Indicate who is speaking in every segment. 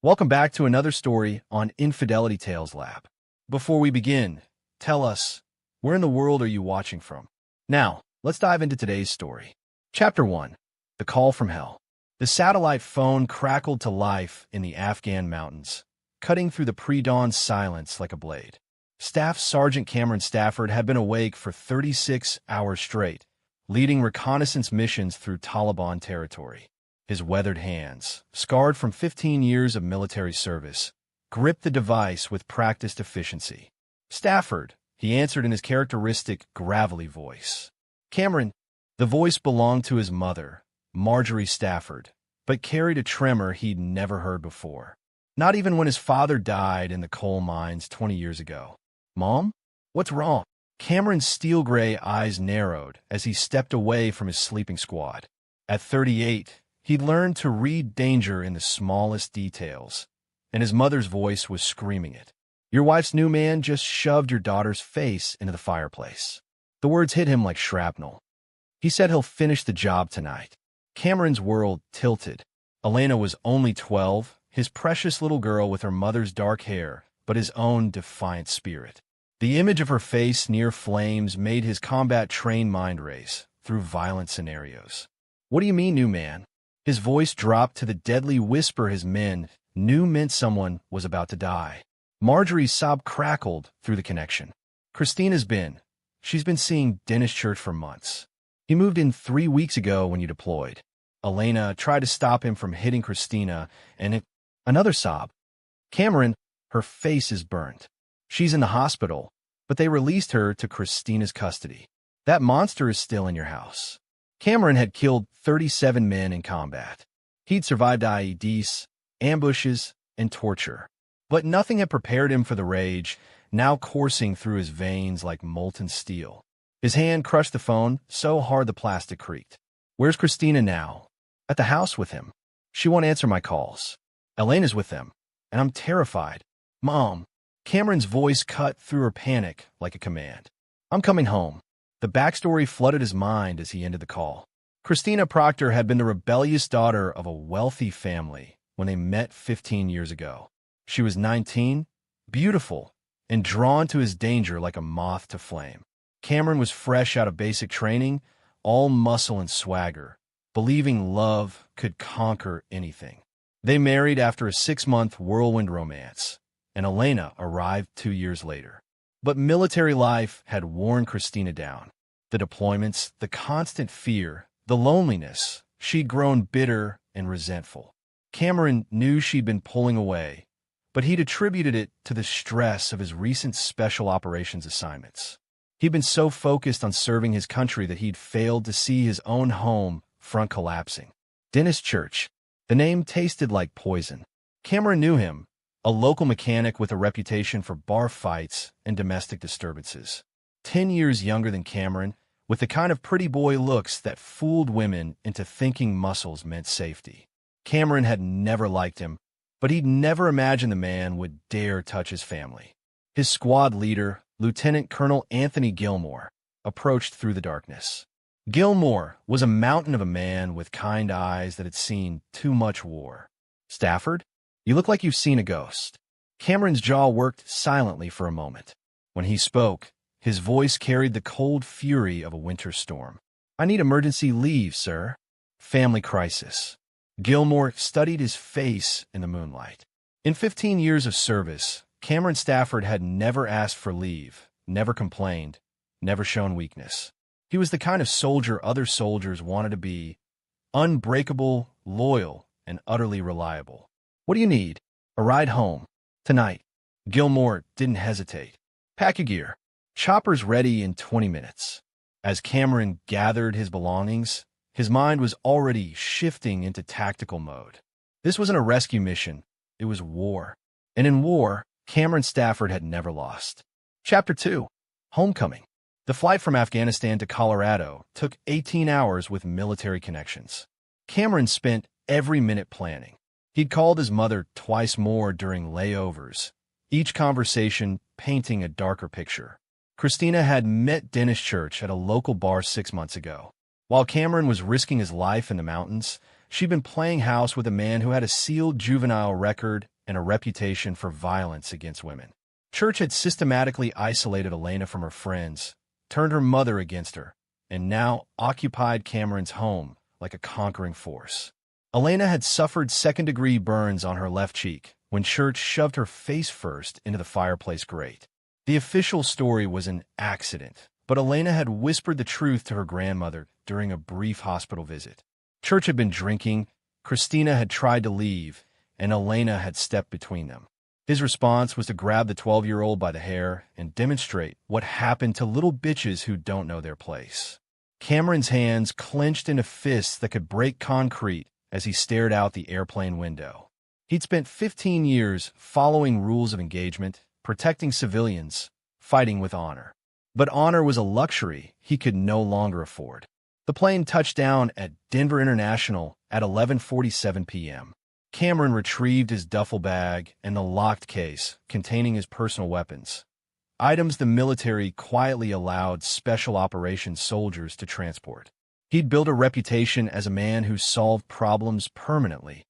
Speaker 1: Welcome back to another story on Infidelity Tales Lab. Before we begin, tell us, where in the world are you watching from? Now, let's dive into today's story. Chapter 1. The Call from Hell. The satellite phone crackled to life in the Afghan mountains, cutting through the pre-dawn silence like a blade. Staff Sergeant Cameron Stafford had been awake for 36 hours straight, leading reconnaissance missions through Taliban territory. His weathered hands, scarred from 15 years of military service, gripped the device with practiced efficiency. Stafford, he answered in his characteristic, gravelly voice. Cameron, the voice belonged to his mother, Marjorie Stafford, but carried a tremor he'd never heard before. Not even when his father died in the coal mines 20 years ago. Mom? What's wrong? Cameron's steel-gray eyes narrowed as he stepped away from his sleeping squad. At 38, he'd learned to read danger in the smallest details, and his mother's voice was screaming it. Your wife's new man just shoved your daughter's face into the fireplace. The words hit him like shrapnel. He said he'll finish the job tonight. Cameron's world tilted. Elena was only 12, his precious little girl with her mother's dark hair, but his own defiant spirit. The image of her face near flames made his combat-trained mind race through violent scenarios. What do you mean, new man? His voice dropped to the deadly whisper his men knew meant someone was about to die. Marjorie's sob crackled through the connection. She's been seeing Dennis Church for months. He moved in 3 weeks ago when you deployed. Elena tried to stop him from hitting Christina, another sob. Cameron, her face is burnt. She's in the hospital, but they released her to Christina's custody. That monster is still in your house. Cameron had killed 37 men in combat. He'd survived IEDs, ambushes, and torture. But nothing had prepared him for the rage, now coursing through his veins like molten steel. His hand crushed the phone so hard the plastic creaked. Where's Christina now? At the house with him. She won't answer my calls. Elena's with them, and I'm terrified. Mom. Cameron's voice cut through her panic like a command. I'm coming home. The backstory flooded his mind as he ended the call. Christina Proctor had been the rebellious daughter of a wealthy family when they met 15 years ago. She was 19, beautiful, and drawn to his danger like a moth to flame. Cameron was fresh out of basic training, all muscle and swagger, believing love could conquer anything. They married after a 6-month whirlwind romance, and Elena arrived 2 years later. But military life had worn Christina down. The deployments, the constant fear, the loneliness, she'd grown bitter and resentful. Cameron knew she'd been pulling away, but he'd attributed it to the stress of his recent special operations assignments. He'd been so focused on serving his country that he'd failed to see his own home front collapsing. Dennis Church. The name tasted like poison. Cameron knew him, a local mechanic with a reputation for bar fights and domestic disturbances. 10 years younger than Cameron, with the kind of pretty boy looks that fooled women into thinking muscles meant safety. Cameron had never liked him, but he'd never imagined the man would dare touch his family. His squad leader, Lieutenant Colonel Anthony Gilmore, approached through the darkness. Gilmore was a mountain of a man with kind eyes that had seen too much war. Stafford? You look like you've seen a ghost. Cameron's jaw worked silently for a moment. When he spoke, his voice carried the cold fury of a winter storm. I need emergency leave, sir. Family crisis. Gilmore studied his face in the moonlight. In 15 years of service, Cameron Stafford had never asked for leave, never complained, never shown weakness. He was the kind of soldier other soldiers wanted to be, unbreakable, loyal, and utterly reliable. What do you need? A ride home. Tonight. Gilmore didn't hesitate. Pack your gear. Chopper's ready in 20 minutes. As Cameron gathered his belongings, his mind was already shifting into tactical mode. This wasn't a rescue mission. It was war. And in war, Cameron Stafford had never lost. Chapter 2. Homecoming. The flight from Afghanistan to Colorado took 18 hours with military connections. Cameron spent every minute planning. He'd called his mother twice more during layovers, each conversation painting a darker picture. Christina had met Dennis Church at a local bar 6 months ago. While Cameron was risking his life in the mountains, She'd been playing house with a man who had a sealed juvenile record and a reputation for violence against women. Church had systematically isolated Elena from her friends, turned her mother against her, and now occupied Cameron's home like a conquering force. Elena had suffered second-degree burns on her left cheek when Church shoved her face first into the fireplace grate. The official story was an accident, but Elena had whispered the truth to her grandmother during a brief hospital visit. Church had been drinking, Christina had tried to leave, and Elena had stepped between them. His response was to grab the 12-year-old by the hair and demonstrate what happened to little bitches who don't know their place. Cameron's hands clenched into fists that could break concrete as he stared out the airplane window. He'd spent 15 years following rules of engagement, protecting civilians, fighting with honor. But honor was a luxury he could no longer afford. The plane touched down at Denver International at 11:47 p.m. Cameron retrieved his duffel bag and the locked case containing his personal weapons, items the military quietly allowed special operations soldiers to transport. He'd built a reputation as a man who solved problems permanently,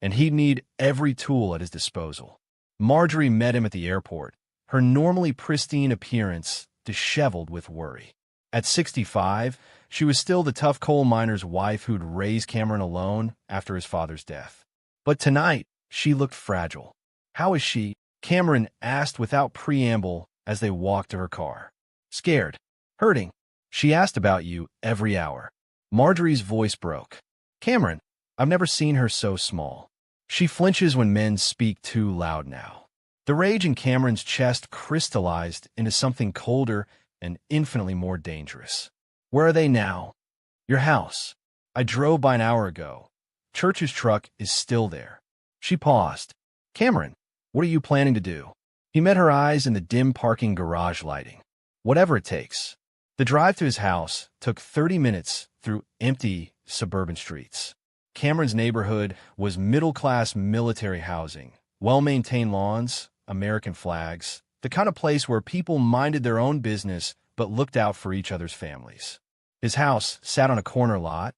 Speaker 1: and he'd need every tool at his disposal. Marjorie met him at the airport, her normally pristine appearance disheveled with worry. At 65, she was still the tough coal miner's wife who'd raised Cameron alone after his father's death. But tonight, she looked fragile. "How is she?" Cameron asked without preamble as they walked to her car. "Scared. Hurting. She asked about you every hour." Marjorie's voice broke. "Cameron, I've never seen her so small. She flinches when men speak too loud now." The rage in Cameron's chest crystallized into something colder and infinitely more dangerous. "Where are they now?" "Your house. I drove by an hour ago. Church's truck is still there." She paused. "Cameron, what are you planning to do?" He met her eyes in the dim parking garage lighting. "Whatever it takes." The drive to his house took 30 minutes through empty suburban streets. Cameron's neighborhood was middle-class military housing, well-maintained lawns, American flags, the kind of place where people minded their own business but looked out for each other's families. His house sat on a corner lot,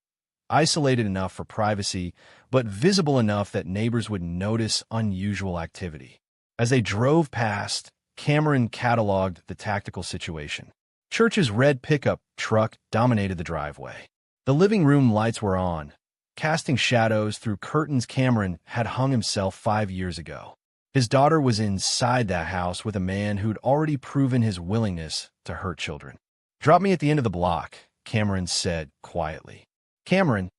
Speaker 1: isolated enough for privacy, but visible enough that neighbors would notice unusual activity. As they drove past, Cameron cataloged the tactical situation. Church's red pickup truck dominated the driveway. The living room lights were on, casting shadows through curtains Cameron had hung himself 5 years ago. His daughter was inside that house with a man who'd already proven his willingness to hurt children. "Drop me at the end of the block," Cameron said quietly. "Cameron,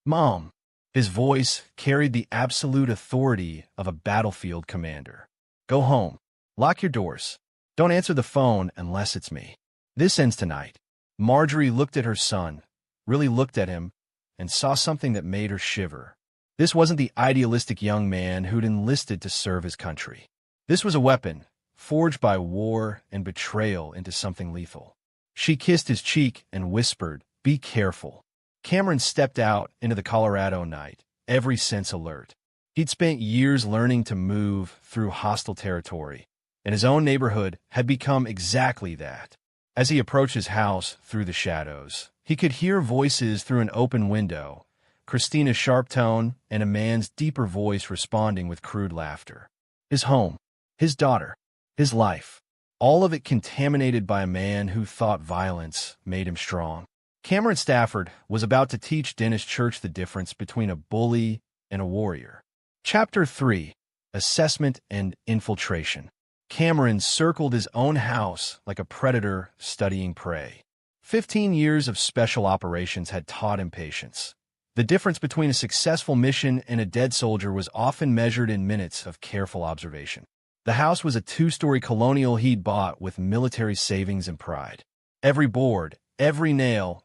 Speaker 1: Mom." His voice carried the absolute authority of a battlefield commander. "Go home. Lock your doors. Don't answer the phone unless it's me. This ends tonight." Marjorie looked at her son, really looked at him, and saw something that made her shiver. This wasn't the idealistic young man who'd enlisted to serve his country. This was a weapon, forged by war and betrayal into something lethal. She kissed his cheek and whispered, "Be careful." Cameron stepped out into the Colorado night, every sense alert. He'd spent years learning to move through hostile territory, and his own neighborhood had become exactly that. As he approached his house through the shadows, he could hear voices through an open window, Christina's sharp tone and a man's deeper voice responding with crude laughter. His home, his daughter, his life, all of it contaminated by a man who thought violence made him strong. Cameron Stafford was about to teach Dennis Church the difference between a bully and a warrior. Chapter 3: Assessment and Infiltration. Cameron circled his own house like a predator studying prey. 15 years of special operations had taught him patience. The difference between a successful mission and a dead soldier was often measured in minutes of careful observation. The house was a 2-story colonial he'd bought with military savings and pride. Every board, every nail,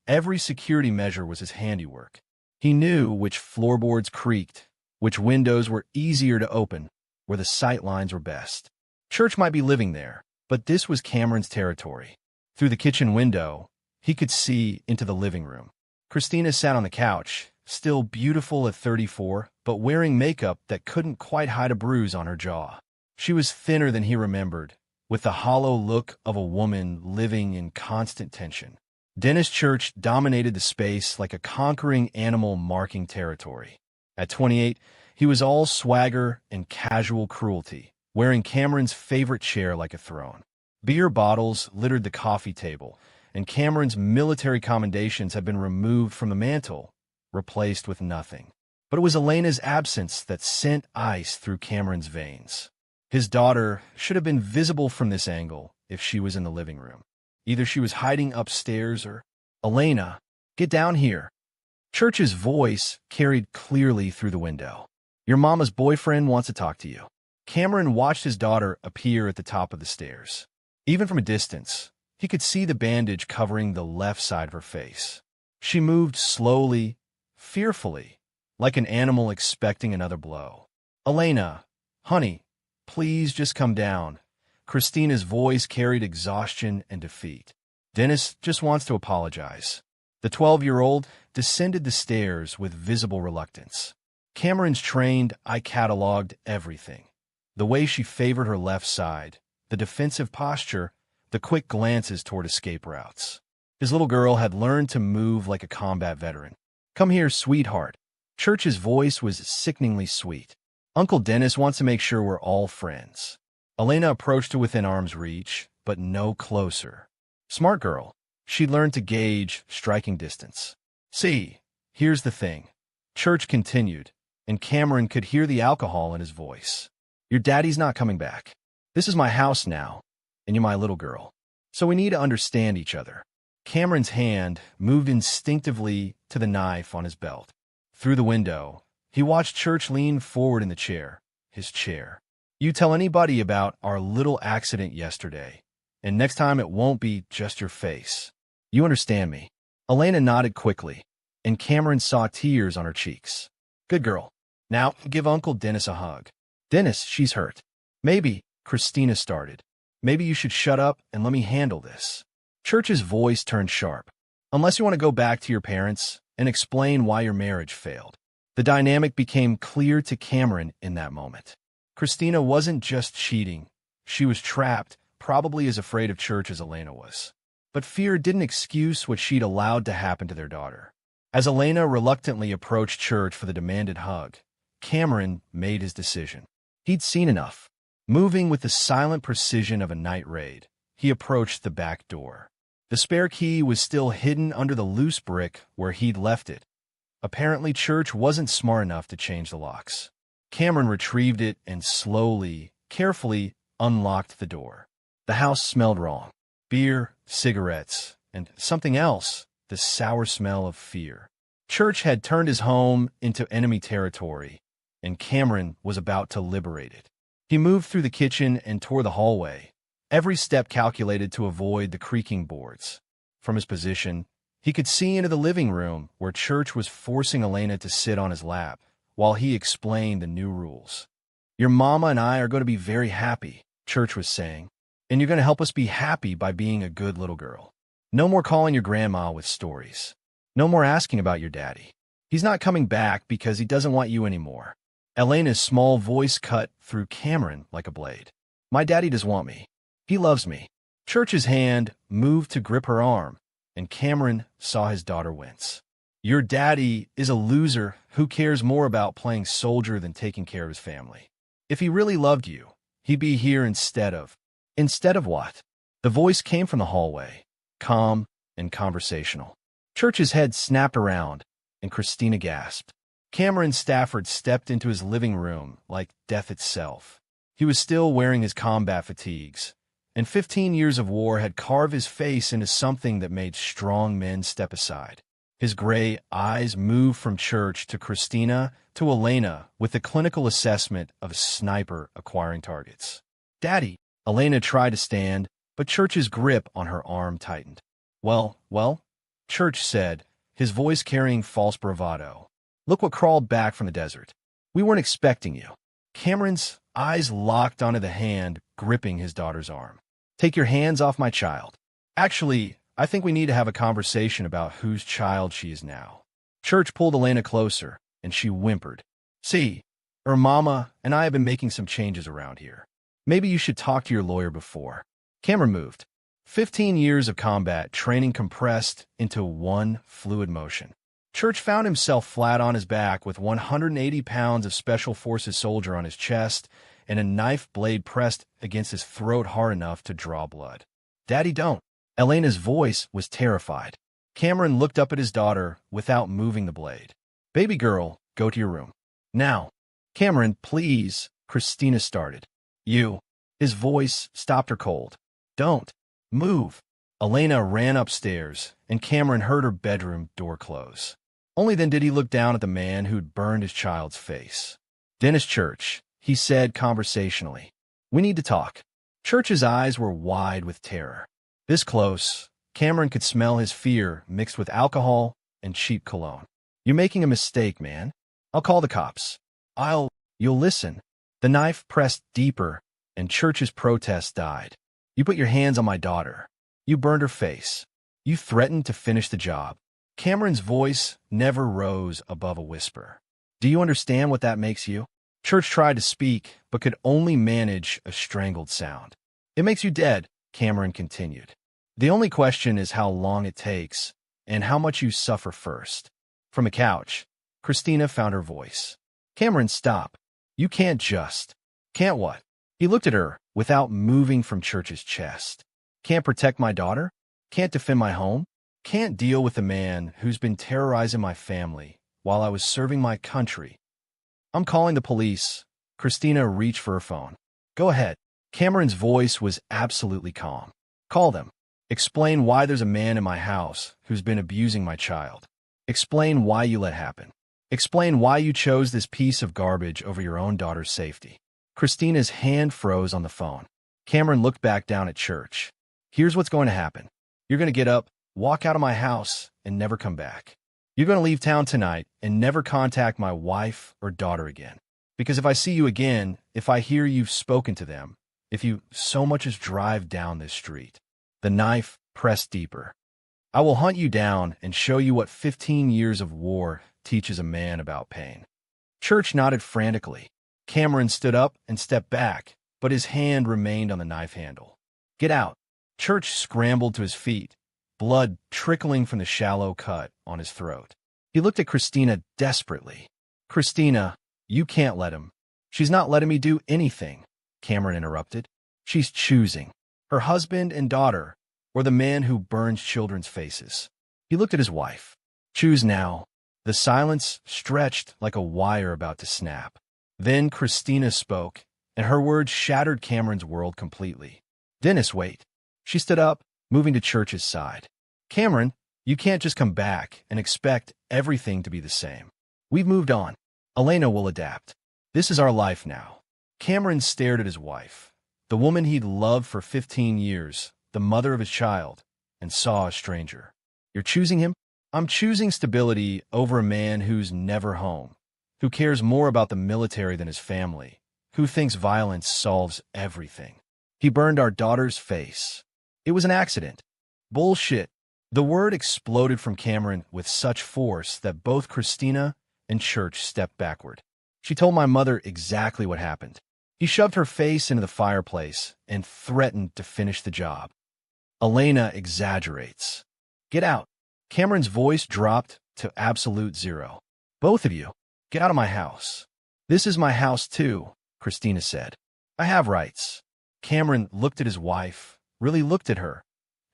Speaker 1: every security measure was his handiwork. He knew which floorboards creaked, which windows were easier to open, where the sight lines were best. Church might be living there, but this was Cameron's territory. Through the kitchen window, he could see into the living room. Christina sat on the couch, still beautiful at 34, but wearing makeup that couldn't quite hide a bruise on her jaw. She was thinner than he remembered, with the hollow look of a woman living in constant tension. Dennis Church dominated the space like a conquering animal marking territory. At 28, he was all swagger and casual cruelty, wearing Cameron's favorite chair like a throne. Beer bottles littered the coffee table, and Cameron's military commendations had been removed from the mantel, replaced with nothing. But it was Elena's absence that sent ice through Cameron's veins. His daughter should have been visible from this angle if she was in the living room. Either she was hiding upstairs or, "Elena, get down here." Church's voice carried clearly through the window. "Your mama's boyfriend wants to talk to you." Cameron watched his daughter appear at the top of the stairs. Even from a distance, he could see the bandage covering the left side of her face. She moved slowly, fearfully, like an animal expecting another blow. "Elena, honey, please just come down." Christina's voice carried exhaustion and defeat. "Dennis just wants to apologize." The 12-year-old descended the stairs with visible reluctance. Cameron's trained eye cataloged everything. The way she favored her left side, the defensive posture, the quick glances toward escape routes. His little girl had learned to move like a combat veteran. "Come here, sweetheart." Church's voice was sickeningly sweet. "Uncle Dennis wants to make sure we're all friends." Elena approached to within arm's reach, but no closer. Smart girl. She'd learned to gauge striking distance. "See, here's the thing," Church continued, and Cameron could hear the alcohol in his voice. "Your daddy's not coming back. This is my house now, and you're my little girl. So we need to understand each other." Cameron's hand moved instinctively to the knife on his belt. Through the window, he watched Church lean forward in the chair, his chair. "You tell anybody about our little accident yesterday, and next time it won't be just your face. You understand me?" Elena nodded quickly, and Cameron saw tears on her cheeks. "Good girl. Now give Uncle Dennis a hug." "Dennis, she's hurt." "Maybe," Christina started. "Maybe you should shut up and let me handle this." Church's voice turned sharp. "Unless you want to go back to your parents and explain why your marriage failed." The dynamic became clear to Cameron in that moment. Christina wasn't just cheating. She was trapped, probably as afraid of Church as Elena was. But fear didn't excuse what she'd allowed to happen to their daughter. As Elena reluctantly approached Church for the demanded hug, Cameron made his decision. He'd seen enough. Moving with the silent precision of a night raid, he approached the back door. The spare key was still hidden under the loose brick where he'd left it. Apparently, Church wasn't smart enough to change the locks. Cameron retrieved it and slowly, carefully unlocked the door. The house smelled wrong. Beer, cigarettes, and something else, the sour smell of fear. Church had turned his home into enemy territory, and Cameron was about to liberate it. He moved through the kitchen and toward the hallway, every step calculated to avoid the creaking boards. From his position, he could see into the living room where Church was forcing Elena to sit on his lap while he explained the new rules. "Your mama and I are going to be very happy," Church was saying, "and you're going to help us be happy by being a good little girl. No more calling your grandma with stories. No more asking about your daddy. He's not coming back because he doesn't want you anymore." Elena's small voice cut through Cameron like a blade. "My daddy does want me. He loves me." Church's hand moved to grip her arm, and Cameron saw his daughter wince. "Your daddy is a loser who cares more about playing soldier than taking care of his family. If he really loved you, he'd be here instead of..." "Instead of what?" The voice came from the hallway, calm and conversational. Church's head snapped around, and Christina gasped. Cameron Stafford stepped into his living room like death itself. He was still wearing his combat fatigues, and 15 years of war had carved his face into something that made strong men step aside. His gray eyes moved from Church to Christina to Elena with the clinical assessment of a sniper acquiring targets. "Daddy," Elena tried to stand, but Church's grip on her arm tightened. Well, Church said, his voice carrying false bravado. "Look what crawled back from the desert. We weren't expecting you." Cameron's eyes locked onto the hand gripping his daughter's arm. "Take your hands off my child. Actually, I think we need to have a conversation about whose child she is now." Church pulled Elena closer, and she whimpered. "See, her mama and I have been making some changes around here. Maybe you should talk to your lawyer before." Cameron moved. 15 years of combat training compressed into one fluid motion. Church found himself flat on his back with 180 pounds of Special Forces soldier on his chest and a knife blade pressed against his throat hard enough to draw blood. "Daddy, don't." Elena's voice was terrified. Cameron looked up at his daughter without moving the blade. "Baby girl, go to your room. Now." "Cameron, please," Christina started. "You." His voice stopped her cold. "Don't move." Elena ran upstairs, and Cameron heard her bedroom door close. Only then did he look down at the man who'd burned his child's face. "Dennis Church," he said conversationally. "We need to talk." Church's eyes were wide with terror. This close, Cameron could smell his fear mixed with alcohol and cheap cologne. "You're making a mistake, man. I'll call the cops. You'll listen." The knife pressed deeper, and Church's protest died. "You put your hands on my daughter. You burned her face. You threatened to finish the job." Cameron's voice never rose above a whisper. "Do you understand what that makes you?" Church tried to speak, but could only manage a strangled sound. "It makes you dead," Cameron continued. "The only question is how long it takes, and how much you suffer first." From a couch, Christina found her voice. "Cameron, stop. You can't just..." "Can't what?" He looked at her without moving from Church's chest. "Can't protect my daughter? Can't defend my home? Can't deal with the man who's been terrorizing my family while I was serving my country?" "I'm calling the police." Christina reached for her phone. "Go ahead." Cameron's voice was absolutely calm. "Call them. Explain why there's a man in my house who's been abusing my child. Explain why you let happen. Explain why you chose this piece of garbage over your own daughter's safety." Christina's hand froze on the phone. Cameron looked back down at Church. "Here's what's going to happen. You're going to get up, walk out of my house, and never come back. You're going to leave town tonight and never contact my wife or daughter again. Because if I see you again, if I hear you've spoken to them, if you so much as drive down this street..." The knife pressed deeper. "I will hunt you down and show you what 15 years of war teaches a man about pain." Church nodded frantically. Cameron stood up and stepped back, but his hand remained on the knife handle. "Get out." Church scrambled to his feet, blood trickling from the shallow cut on his throat. He looked at Christina desperately. "Christina, you can't let him." "She's not letting me do anything," Cameron interrupted. "She's choosing. Her husband and daughter, or the man who burns children's faces." He looked at his wife. "Choose now." The silence stretched like a wire about to snap. Then Christina spoke, and her words shattered Cameron's world completely. "Dennis, wait." She stood up, moving to Church's side. "Cameron, you can't just come back and expect everything to be the same. We've moved on. Elena will adapt. This is our life now." Cameron stared at his wife, the woman he'd loved for 15 years, the mother of his child, and saw a stranger. "You're choosing him?" "I'm choosing stability over a man who's never home, who cares more about the military than his family, who thinks violence solves everything. He burned our daughter's face. It was an accident." "Bullshit." The word exploded from Cameron with such force that both Christina and Church stepped backward. "She told my mother exactly what happened." He shoved her face into the fireplace and threatened to finish the job. "Elena exaggerates." "Get out." Cameron's voice dropped to absolute zero. "Both of you, get out of my house." "This is my house too," Christina said. "I have rights." Cameron looked at his wife, really looked at her,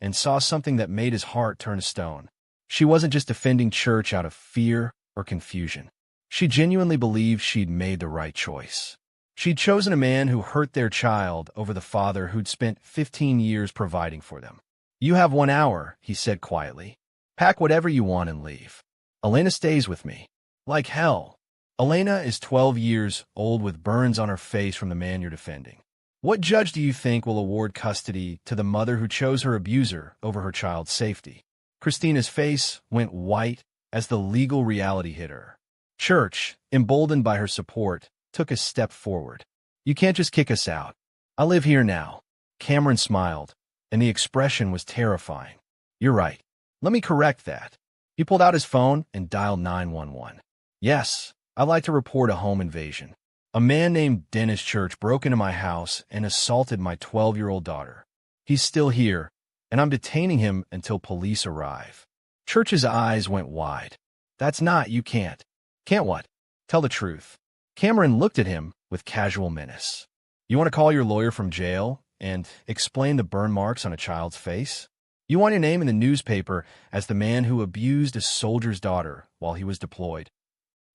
Speaker 1: and saw something that made his heart turn to stone. She wasn't just defending Church out of fear or confusion. She genuinely believed she'd made the right choice. She'd chosen a man who hurt their child over the father who'd spent 15 years providing for them. "You have 1 hour," he said quietly. "Pack whatever you want and leave. Elena stays with me." "Like hell." "Elena is 12 years old with burns on her face from the man you're defending. What judge do you think will award custody to the mother who chose her abuser over her child's safety?" Christina's face went white as the legal reality hit her. Church, emboldened by her support, took a step forward. "You can't just kick us out. I live here now." Cameron smiled, and the expression was terrifying. "You're right. Let me correct that." He pulled out his phone and dialed 911. "Yes, I'd like to report a home invasion. A man named Dennis Church broke into my house and assaulted my 12-year-old daughter. He's still here, and I'm detaining him until police arrive. Church's eyes went wide. That's not, you can't. Can't what? Tell the truth. Cameron looked at him with casual menace. You want to call your lawyer from jail and explain the burn marks on a child's face? You want your name in the newspaper as the man who abused a soldier's daughter while he was deployed.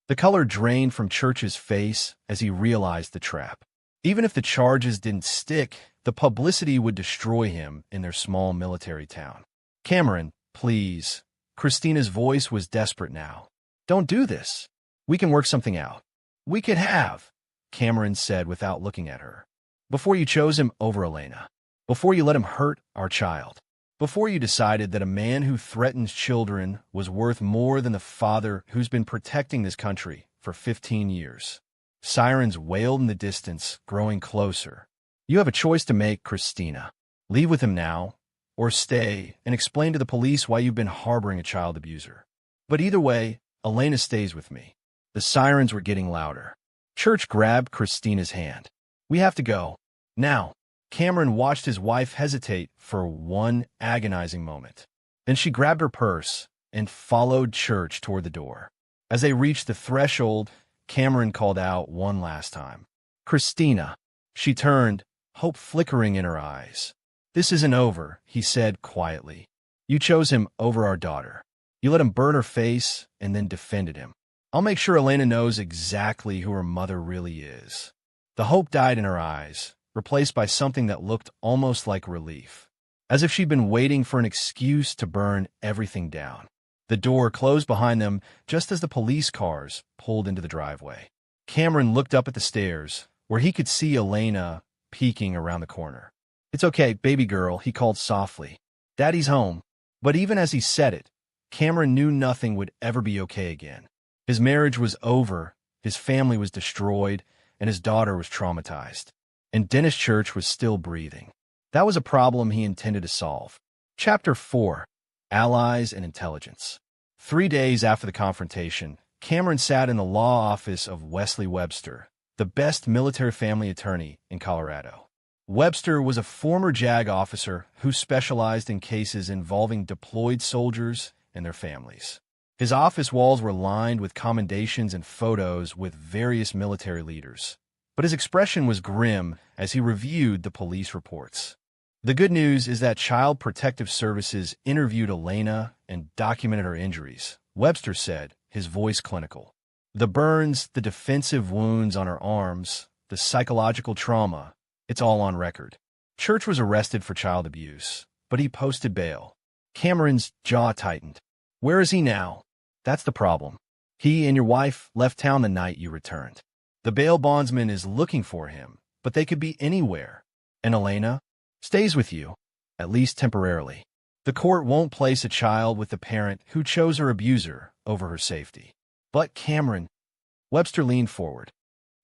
Speaker 1: The color drained from Church's face as he realized the trap. Even if the charges didn't stick, the publicity would destroy him in their small military town. Cameron, please. Christina's voice was desperate now. Don't do this. We can work something out. We could have, Cameron said without looking at her. Before you chose him over Elena. Before you let him hurt our child. Before you decided that a man who threatens children was worth more than the father who's been protecting this country for 15 years. Sirens wailed in the distance, growing closer. You have a choice to make, Christina. Leave with him now, or stay and explain to the police why you've been harboring a child abuser. But either way, Elena stays with me. The sirens were getting louder. Church grabbed Christina's hand. We have to go. Now. Cameron watched his wife hesitate for one agonizing moment. Then she grabbed her purse and followed Church toward the door. As they reached the threshold, Cameron called out one last time. Christina. She turned, hope flickering in her eyes. This isn't over, he said quietly. You chose him over our daughter. You let him burn her face and then defended him. I'll make sure Elena knows exactly who her mother really is. The hope died in her eyes, replaced by something that looked almost like relief, as if she'd been waiting for an excuse to burn everything down. The door closed behind them just as the police cars pulled into the driveway. Cameron looked up at the stairs, where he could see Elena peeking around the corner. It's okay, baby girl, he called softly. Daddy's home. But even as he said it, Cameron knew nothing would ever be okay again. His marriage was over, his family was destroyed, and his daughter was traumatized. And Dennis Church was still breathing. That was a problem he intended to solve. Chapter 4. Allies and Intelligence. 3 days after the confrontation, Cameron sat in the law office of Wesley Webster, the best military family attorney in Colorado. Webster was a former JAG officer who specialized in cases involving deployed soldiers and their families. His office walls were lined with commendations and photos with various military leaders. But his expression was grim as he reviewed the police reports. The good news is that Child Protective Services interviewed Elena and documented her injuries, Webster said, his voice clinical. The burns, the defensive wounds on her arms, the psychological trauma, it's all on record. Church was arrested for child abuse, but he posted bail. Cameron's jaw tightened. Where is he now? That's the problem. He and your wife left town the night you returned. The bail bondsman is looking for him, but they could be anywhere. And Elena stays with you, at least temporarily. The court won't place a child with the parent who chose her abuser over her safety. But Cameron, Webster leaned forward.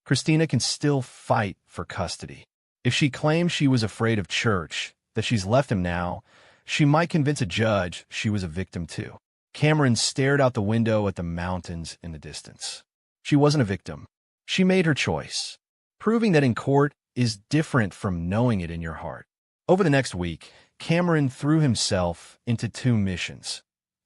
Speaker 1: Christina can still fight for custody. If she claims she was afraid of Church, that she's left him now, she might convince a judge she was a victim too. Cameron stared out the window at the mountains in the distance. She wasn't a victim. She made her choice. Proving that in court is different from knowing it in your heart. Over the next week, Cameron threw himself into 2 missions,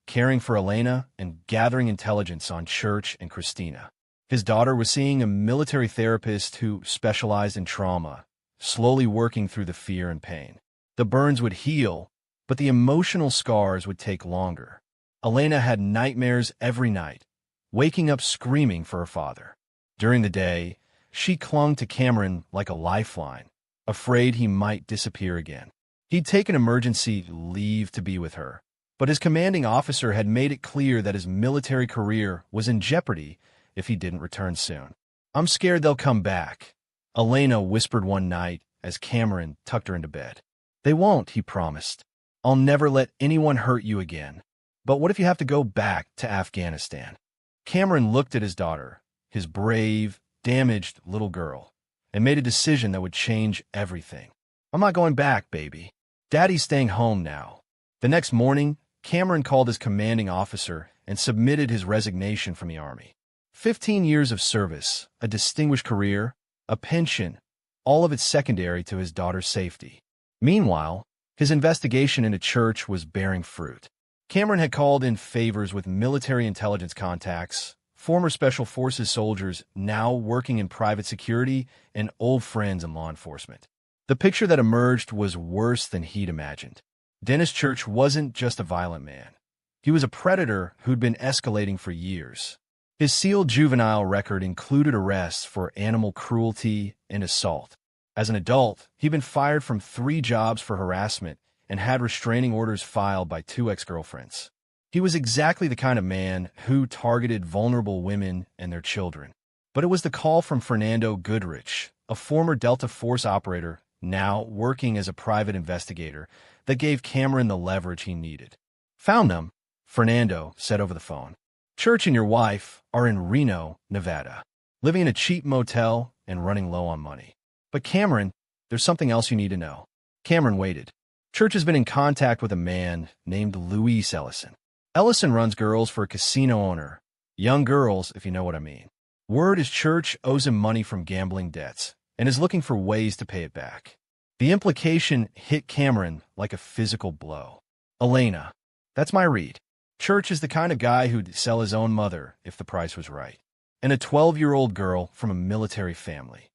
Speaker 1: caring for Elena and gathering intelligence on Church and Christina. His daughter was seeing a military therapist who specialized in trauma, slowly working through the fear and pain. The burns would heal, but the emotional scars would take longer. Elena had nightmares every night, waking up screaming for her father. During the day, she clung to Cameron like a lifeline, afraid he might disappear again. He'd taken emergency leave to be with her, but his commanding officer had made it clear that his military career was in jeopardy if he didn't return soon. I'm scared they'll come back, Elena whispered one night as Cameron tucked her into bed. They won't, he promised. I'll never let anyone hurt you again. But what if you have to go back to Afghanistan? Cameron looked at his daughter, his brave, damaged little girl, and made a decision that would change everything. I'm not going back, baby. Daddy's staying home now. The next morning, Cameron called his commanding officer and submitted his resignation from the Army. 15 years of service, a distinguished career, a pension, all of it secondary to his daughter's safety. Meanwhile, His investigation into Church was bearing fruit. Cameron had called in favors with military intelligence contacts, former Special Forces soldiers now working in private security, and old friends in law enforcement. The picture that emerged was worse than he'd imagined. Dennis Church wasn't just a violent man. He was a predator who'd been escalating for years. His sealed juvenile record included arrests for animal cruelty and assault. As an adult, he'd been fired from 3 jobs for harassment and had restraining orders filed by 2 ex-girlfriends. He was exactly the kind of man who targeted vulnerable women and their children. But it was the call from Fernando Goodrich, a former Delta Force operator now working as a private investigator, that gave Cameron the leverage he needed. "Found them," Fernando said over the phone. "Church and your wife are in Reno, Nevada, living in a cheap motel and running low on money. But Cameron, there's something else you need to know." Cameron waited. Church has been in contact with a man named Luis Ellison. Ellison runs girls for a casino owner. Young girls, if you know what I mean. Word is Church owes him money from gambling debts and is looking for ways to pay it back. The implication hit Cameron like a physical blow. "Elena, that's my read. Church is the kind of guy who'd sell his own mother if the price was right. And a 12-year-old girl from a military family."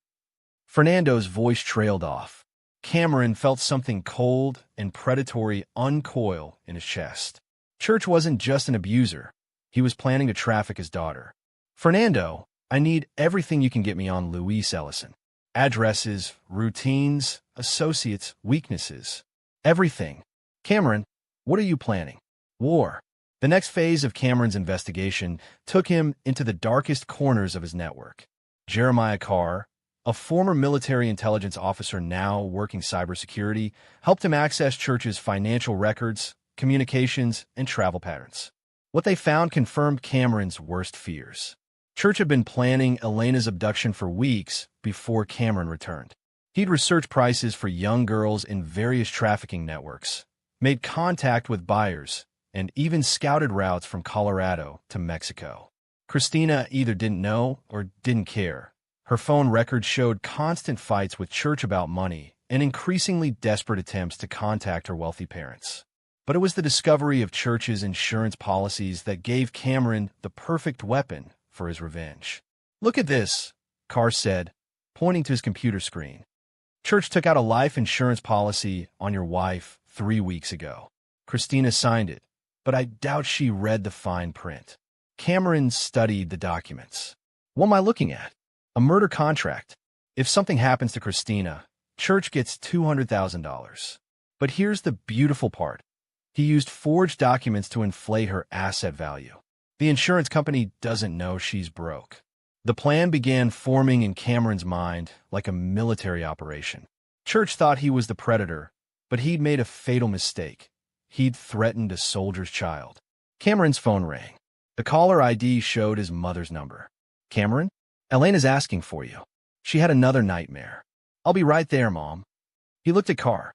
Speaker 1: Fernando's voice trailed off. Cameron felt something cold and predatory uncoil in his chest. Church wasn't just an abuser. He was planning to traffic his daughter. "Fernando, I need everything you can get me on Luis Ellison. Addresses, routines, associates, weaknesses. Everything. Cameron, what are you planning? War." The next phase of Cameron's investigation took him into the darkest corners of his network. Jeremiah Carr, a former military intelligence officer now working cybersecurity, helped him access Church's financial records, communications, and travel patterns. What they found confirmed Cameron's worst fears. Church had been planning Elena's abduction for weeks before Cameron returned. He'd researched prices for young girls in various trafficking networks, made contact with buyers, and even scouted routes from Colorado to Mexico. Christina either didn't know or didn't care. Her phone records showed constant fights with Church about money and increasingly desperate attempts to contact her wealthy parents. But it was the discovery of Church's insurance policies that gave Cameron the perfect weapon for his revenge. "Look at this," Carr said, pointing to his computer screen. "Church took out a life insurance policy on your wife 3 weeks ago. Christina signed it, but I doubt she read the fine print." Cameron studied the documents. "What am I looking at? A murder contract. If something happens to Christina, Church gets $200,000. But here's the beautiful part. He used forged documents to inflate her asset value. The insurance company doesn't know she's broke." The plan began forming in Cameron's mind like a military operation. Church thought he was the predator, but he'd made a fatal mistake. He'd threatened a soldier's child. Cameron's phone rang. The caller ID showed his mother's number. "Cameron, Elena's asking for you. She had another nightmare." "I'll be right there, Mom." He looked at Carr.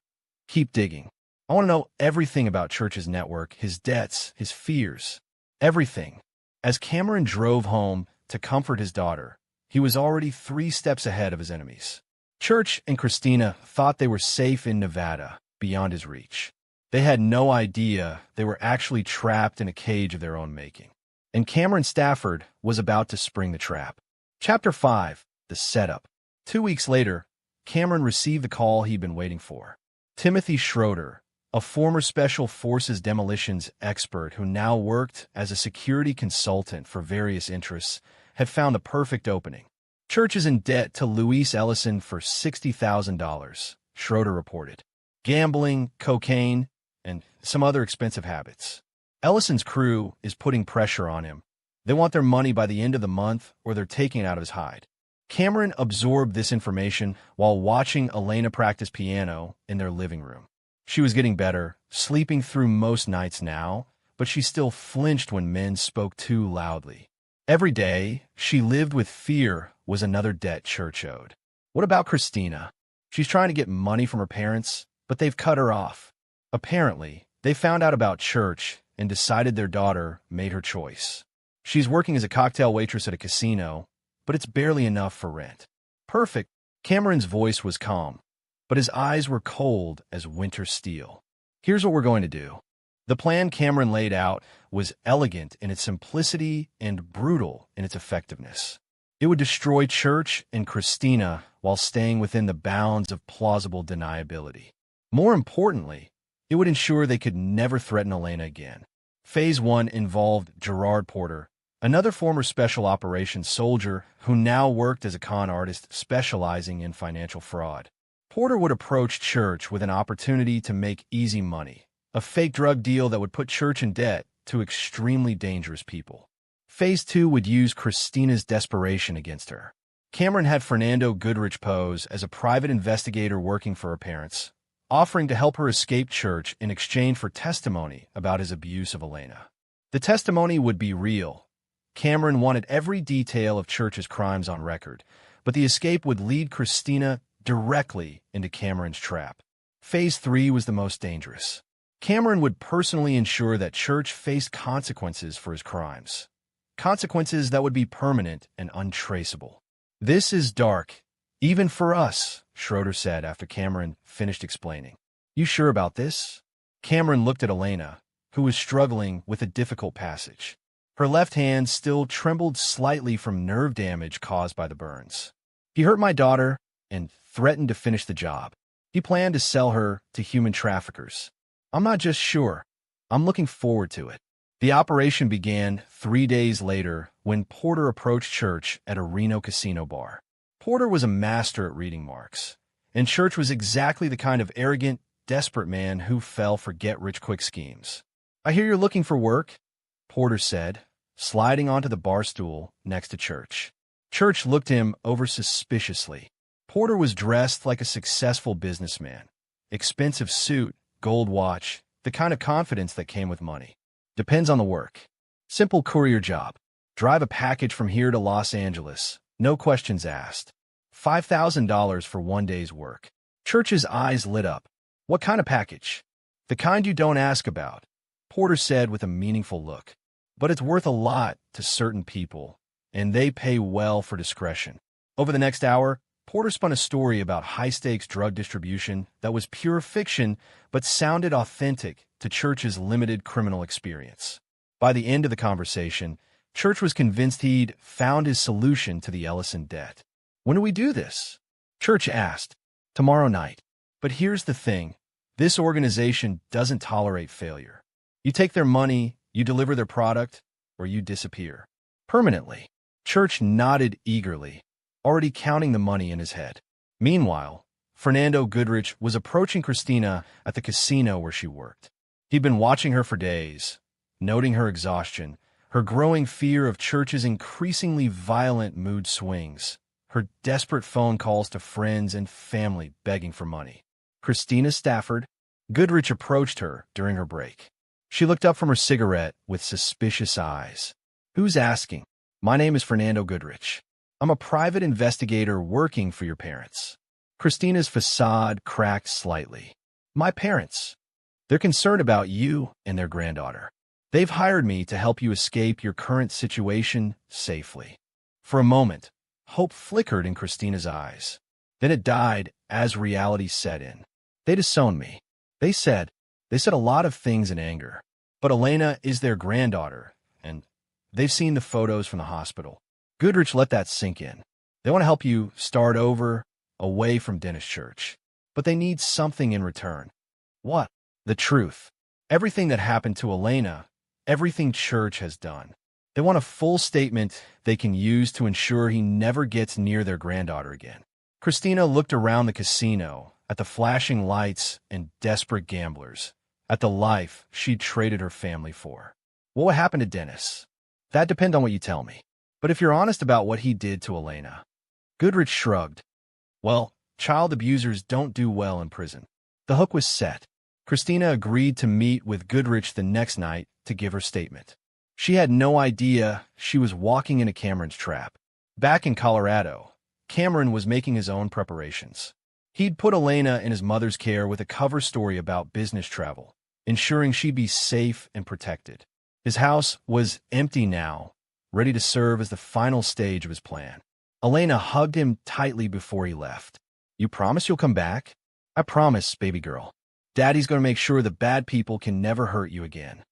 Speaker 1: "Keep digging. I want to know everything about Church's network, his debts, his fears. Everything." As Cameron drove home to comfort his daughter, he was already 3 steps ahead of his enemies. Church and Christina thought they were safe in Nevada, beyond his reach. They had no idea they were actually trapped in a cage of their own making. And Cameron Stafford was about to spring the trap. Chapter 5, The Setup. 2 weeks later, Cameron received the call he'd been waiting for. Timothy Schroeder, a former Special Forces demolitions expert who now worked as a security consultant for various interests, had found the perfect opening. "Church is in debt to Luis Ellison for $60,000, Schroeder reported. "Gambling, cocaine, and some other expensive habits. Ellison's crew is putting pressure on him. They want their money by the end of the month or they're taking it out of his hide." Cameron absorbed this information while watching Elena practice piano in their living room. She was getting better, sleeping through most nights now, but she still flinched when men spoke too loudly. Every day, she lived with fear was another debt Church owed. What about Christina? She's trying to get money from her parents, but they've cut her off. Apparently, they found out about Church and decided their daughter made her choice. She's working as a cocktail waitress at a casino, but it's barely enough for rent. "Perfect." Cameron's voice was calm. but his eyes were cold as winter steel. Here's what we're going to do. The plan Cameron laid out was elegant in its simplicity and brutal in its effectiveness. It would destroy Church and Christina while staying within the bounds of plausible deniability. More importantly, it would ensure they could never threaten Elena again. Phase 1 involved Gerard Porter, another former special operations soldier who now worked as a con artist specializing in financial fraud. Porter would approach Church with an opportunity to make easy money, a fake drug deal that would put Church in debt to extremely dangerous people. Phase 2 would use Christina's desperation against her. Cameron had Fernando Goodrich pose as a private investigator working for her parents, offering to help her escape Church in exchange for testimony about his abuse of Elena. The testimony would be real. Cameron wanted every detail of Church's crimes on record, but the escape would lead Christina directly into Cameron's trap. Phase 3 was the most dangerous. Cameron would personally ensure that Church faced consequences for his crimes. Consequences that would be permanent and untraceable. "This is dark, even for us," Schroeder said after Cameron finished explaining. "You sure about this?" Cameron looked at Elena, who was struggling with a difficult passage. Her left hand still trembled slightly from nerve damage caused by the burns. "He hurt my daughter and threatened to finish the job. He planned to sell her to human traffickers. I'm not just sure. I'm looking forward to it." The operation began 3 days later when Porter approached Church at a Reno casino bar. Porter was a master at reading marks, and Church was exactly the kind of arrogant, desperate man who fell for get-rich-quick schemes. "I hear you're looking for work," Porter said, sliding onto the bar stool next to Church. Church looked him over suspiciously. Porter was dressed like a successful businessman. Expensive suit, gold watch, the kind of confidence that came with money. "Depends on the work. Simple courier job. Drive a package from here to Los Angeles. No questions asked. $5,000 for 1 day's work." Church's eyes lit up. "What kind of package?" "The kind you don't ask about," Porter said with a meaningful look. "But it's worth a lot to certain people, and they pay well for discretion." Over the next hour, Porter spun a story about high-stakes drug distribution that was pure fiction but sounded authentic to Church's limited criminal experience. By the end of the conversation, Church was convinced he'd found his solution to the Ellison debt. "When do we do this?" Church asked. "Tomorrow night. But here's the thing. This organization doesn't tolerate failure. You take their money, you deliver their product, or you disappear. Permanently." Church nodded eagerly, already counting the money in his head. Meanwhile, Fernando Goodrich was approaching Christina at the casino where she worked. He'd been watching her for days, noting her exhaustion, her growing fear of Church's increasingly violent mood swings, her desperate phone calls to friends and family begging for money. "Christina Stafford?" Goodrich approached her during her break. She looked up from her cigarette with suspicious eyes. "Who's asking?" "My name is Fernando Goodrich. I'm a private investigator working for your parents." Christina's facade cracked slightly. "My parents? They're concerned about you and their granddaughter. They've hired me to help you escape your current situation safely." For a moment, hope flickered in Christina's eyes. Then it died as reality set in. "They disowned me. They said a lot of things in anger. But Elena is their granddaughter, and they've seen the photos from the hospital." Goodrich let that sink in. "They want to help you start over, away from Dennis Church. But they need something in return." "What?" "The truth. Everything that happened to Elena, everything Church has done. They want a full statement they can use to ensure he never gets near their granddaughter again." Christina looked around the casino, at the flashing lights and desperate gamblers, at the life she'd traded her family for. "What would happen to Dennis?" "That depends on what you tell me. But if you're honest about what he did to Elena." Goodrich shrugged. "Well, child abusers don't do well in prison." The hook was set. Christina agreed to meet with Goodrich the next night to give her statement. She had no idea she was walking into Cameron's trap. Back in Colorado, Cameron was making his own preparations. He'd put Elena in his mother's care with a cover story about business travel, ensuring she'd be safe and protected. His house was empty now, ready to serve as the final stage of his plan. Elena hugged him tightly before he left. "You promise you'll come back?" I promise, baby girl. Daddy's going to make sure the bad people can never hurt you again.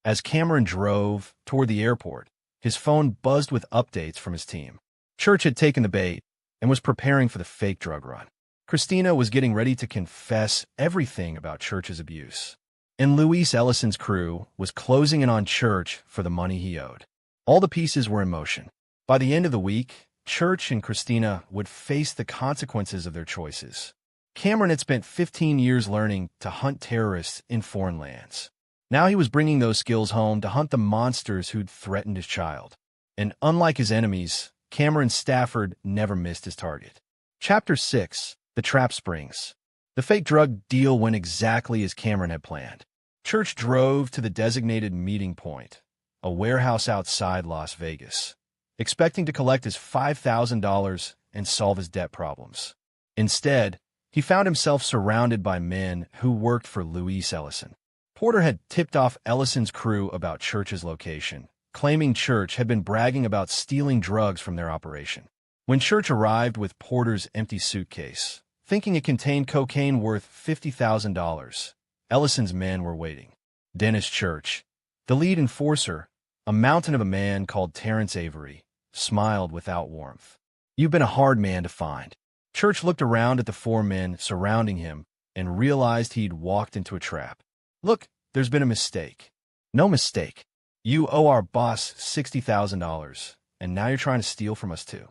Speaker 1: As Cameron drove toward the airport, his phone buzzed with updates from his team. Church had taken the bait and was preparing for the fake drug run. Christina was getting ready to confess everything about Church's abuse. And Luis Ellison's crew was closing in on Church for the money he owed. All the pieces were in motion. By the end of the week, Church and Christina would face the consequences of their choices. Cameron had spent 15 years learning to hunt terrorists in foreign lands. Now he was bringing those skills home to hunt the monsters who'd threatened his child. And unlike his enemies, Cameron Stafford never missed his target. Chapter 6. The Trap Springs. The fake drug deal went exactly as Cameron had planned. Church drove to the designated meeting point, a warehouse outside Las Vegas, expecting to collect his $5,000 and solve his debt problems. Instead, he found himself surrounded by men who worked for Luis Ellison. Porter had tipped off Ellison's crew about Church's location, claiming Church had been bragging about stealing drugs from their operation. When Church arrived with Porter's empty suitcase, thinking it contained cocaine worth $50,000, Ellison's men were waiting. Dennis Church, the lead enforcer, a mountain of a man called Terrence Avery, smiled without warmth. You've been a hard man to find. Church looked around at the four men surrounding him and realized he'd walked into a trap. Look, there's been a mistake. No mistake. You owe our boss $60,000, and now you're trying to steal from us too.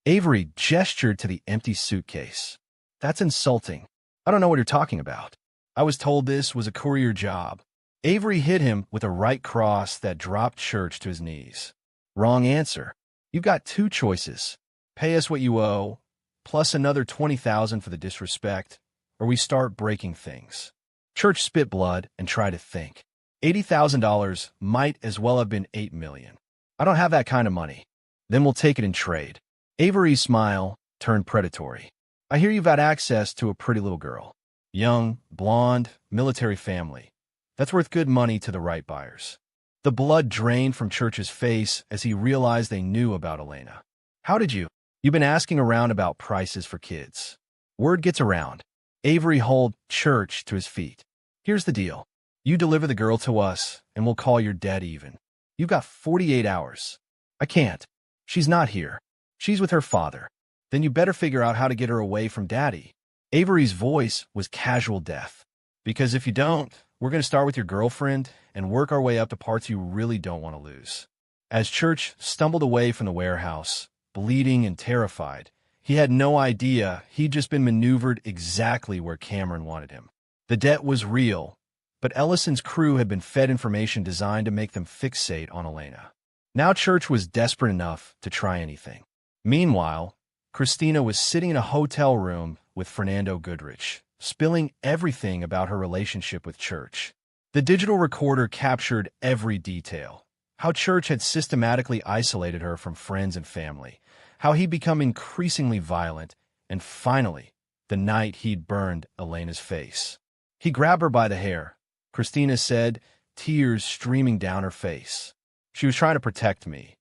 Speaker 1: Avery gestured to the empty suitcase. That's insulting. I don't know what you're talking about. I was told this was a courier job. Avery hit him with a right cross that dropped Church to his knees. Wrong answer. You've got two choices. Pay us what you owe, plus another $20,000 for the disrespect, or we start breaking things. Church spit blood and tried to think. $80,000 might as well have been $8 million. I don't have that kind of money. Then we'll take it in trade. Avery's smile turned predatory. I hear you've got access to a pretty little girl. Young, blonde, military family. That's worth good money to the right buyers. The blood drained from Church's face as he realized they knew about Elena. How did you? You've been asking around about prices for kids. Word gets around. Avery hauled Church to his feet. Here's the deal. You deliver the girl to us, and we'll call your debt even. You've got 48 hours. I can't. She's not here. She's with her father. Then you better figure out how to get her away from Daddy. Avery's voice was casual death. Because if you don't, we're going to start with your girlfriend and work our way up to parts you really don't want to lose. As Church stumbled away from the warehouse, bleeding and terrified, he had no idea he'd just been maneuvered exactly where Cameron wanted him. The debt was real, but Ellison's crew had been fed information designed to make them fixate on Elena. Now Church was desperate enough to try anything. Meanwhile, Christina was sitting in a hotel room with Fernando Goodrich, spilling everything about her relationship with Church. The digital recorder captured every detail. How Church had systematically isolated her from friends and family, how he'd become increasingly violent, and finally, the night he'd burned Elena's face. He grabbed her by the hair, Christina said, tears streaming down her face. She was trying to protect me,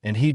Speaker 1: and he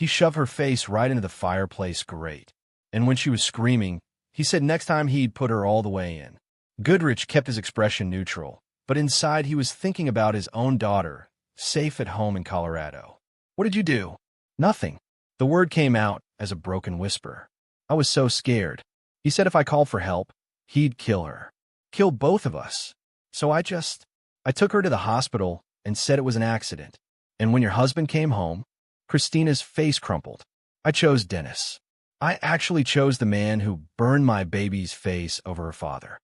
Speaker 1: shoved her face right into the fireplace grate. And when she was screaming, he said next time he'd put her all the way in. Goodrich kept his expression neutral, but inside he was thinking about his own daughter, safe at home in Colorado. What did you do? Nothing. The word came out as a broken whisper. I was so scared. He said if I called for help, he'd kill her. Kill both of us. So I took her to the hospital and said it was an accident. And when your husband came home, Christina's face crumpled. I chose Dennis. I actually chose the man who burned my baby's face over her father.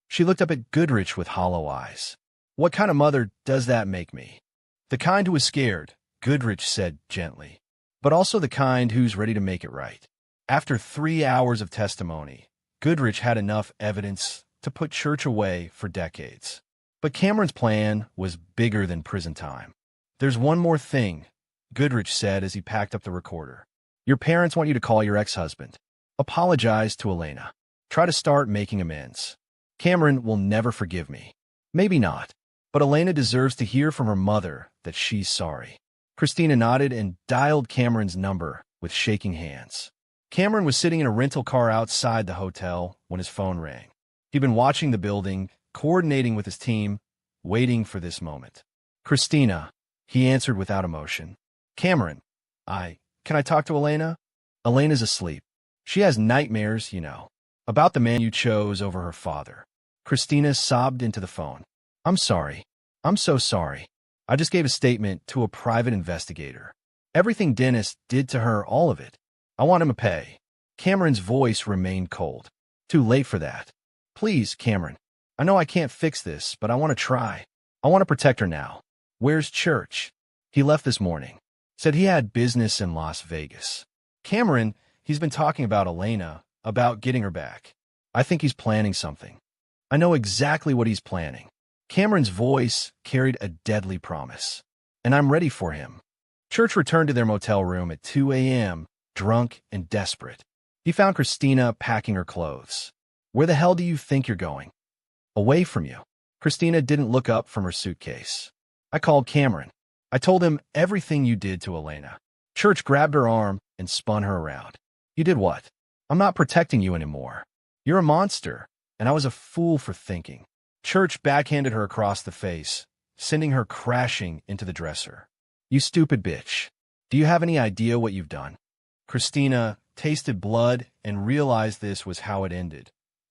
Speaker 1: She looked up at Goodrich with hollow eyes. What kind of mother does that make me? The kind who is scared, Goodrich said gently, but also the kind who's ready to make it right. After 3 hours of testimony, Goodrich had enough evidence to put Church away for decades. But Cameron's plan was bigger than prison time. There's one more thing, Goodrich said as he packed up the recorder. Your parents want you to call your ex-husband. Apologize to Elena. Try to start making amends. Cameron will never forgive me. Maybe not, but Elena deserves to hear from her mother that she's sorry. Christina nodded and dialed Cameron's number with shaking hands. Cameron was sitting in a rental car outside the hotel when his phone rang. He'd been watching the building, coordinating with his team, waiting for this moment. "Christina," he answered without emotion. "Cameron, can I talk to Elena?" "Elena's asleep. She has nightmares, about the man you chose over her father." Christina sobbed into the phone. "I'm sorry. I'm so sorry. I just gave a statement to a private investigator. Everything Dennis did to her, all of it. I want him to pay." Cameron's voice remained cold. "Too late for that. Please, Cameron. I know I can't fix this, but I want to try. I want to protect her now. Where's Church?" "He left this morning. Said he had business in Las Vegas." "Cameron, he's been talking about Elena, about getting her back. I think he's planning something. I know exactly what he's planning." Cameron's voice carried a deadly promise. "And I'm ready for him." Church returned to their motel room at 2 a.m., drunk and desperate. He found Christina packing her clothes. "Where the hell do you think you're going?" "Away from you." Christina didn't look up from her suitcase. "I called Cameron. I told him everything you did to Elena." Church grabbed her arm and spun her around. "You did what? I'm not protecting you anymore. You're a monster, and I was a fool for thinking." Church backhanded her across the face, sending her crashing into the dresser. "You stupid bitch. Do you have any idea what you've done?" Christina tasted blood and realized this was how it ended,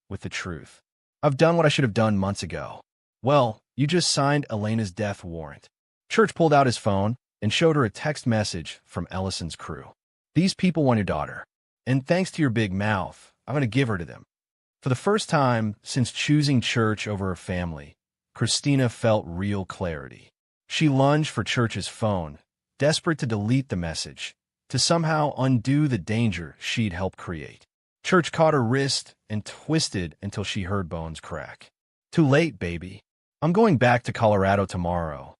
Speaker 1: with the truth. "I've done what I should have done months ago." "Well, you just signed Elena's death warrant." Church pulled out his phone and showed her a text message from Ellison's crew. "These people want your daughter, and thanks to your big mouth, I'm going to give her to them." For the first time since choosing Church over her family, Christina felt real clarity. She lunged for Church's phone, desperate to delete the message, to somehow undo the danger she'd helped create. Church caught her wrist and twisted until she heard bones crack. "Too late, baby. I'm going back to Colorado tomorrow,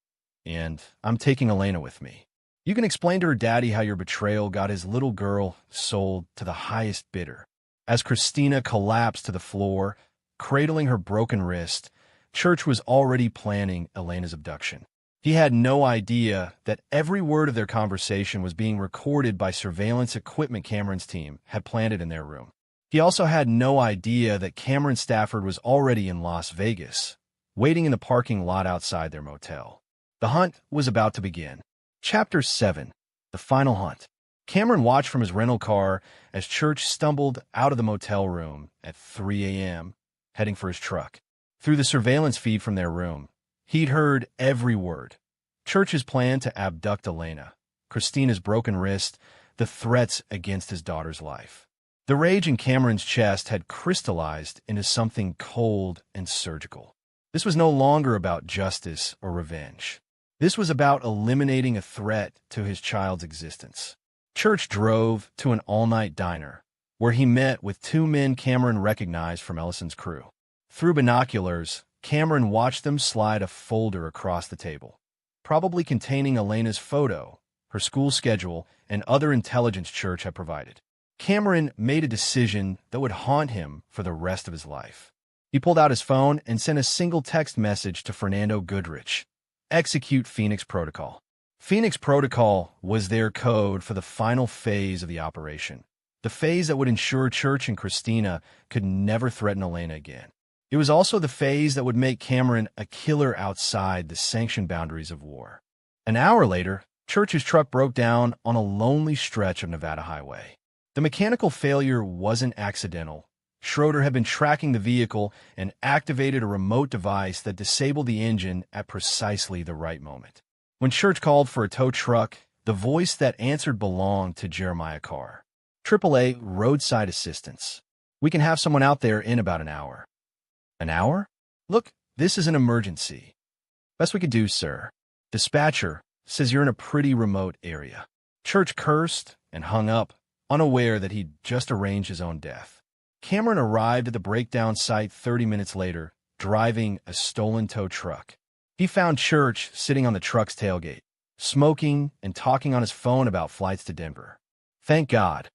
Speaker 1: and I'm taking Elena with me. You can explain to her daddy how your betrayal got his little girl sold to the highest bidder." As Christina collapsed to the floor, cradling her broken wrist, Church was already planning Elena's abduction. He had no idea that every word of their conversation was being recorded by surveillance equipment Cameron's team had planted in their room. He also had no idea that Cameron Stafford was already in Las Vegas, waiting in the parking lot outside their motel. The hunt was about to begin. Chapter 7. The Final Hunt. Cameron watched from his rental car as Church stumbled out of the motel room at 3 a.m., heading for his truck. Through the surveillance feed from their room, he'd heard every word. Church's plan to abduct Elena, Christina's broken wrist, the threats against his daughter's life. The rage in Cameron's chest had crystallized into something cold and surgical. This was no longer about justice or revenge. This was about eliminating a threat to his child's existence. Church drove to an all-night diner, where he met with two men Cameron recognized from Ellison's crew. Through binoculars, Cameron watched them slide a folder across the table, probably containing Elena's photo, her school schedule, and other intelligence Church had provided. Cameron made a decision that would haunt him for the rest of his life. He pulled out his phone and sent a single text message to Fernando Goodrich: "Execute Phoenix Protocol." Phoenix Protocol was their code for the final phase of the operation, the phase that would ensure Church and Christina could never threaten Elena again. It was also the phase that would make Cameron a killer outside the sanctioned boundaries of war. An hour later, Church's truck broke down on a lonely stretch of Nevada highway. The mechanical failure wasn't accidental. Schroeder had been tracking the vehicle and activated a remote device that disabled the engine at precisely the right moment. When Church called for a tow truck, the voice that answered belonged to Jeremiah Carr. "AAA Roadside Assistance. We can have someone out there in about an hour." "An hour? Look, this is an emergency." "Best we could do, sir. Dispatcher says you're in a pretty remote area." Church cursed and hung up, unaware that he'd just arranged his own death. Cameron arrived at the breakdown site 30 minutes later, driving a stolen tow truck. He found Church sitting on the truck's tailgate, smoking and talking on his phone about flights to Denver. "Thank God,"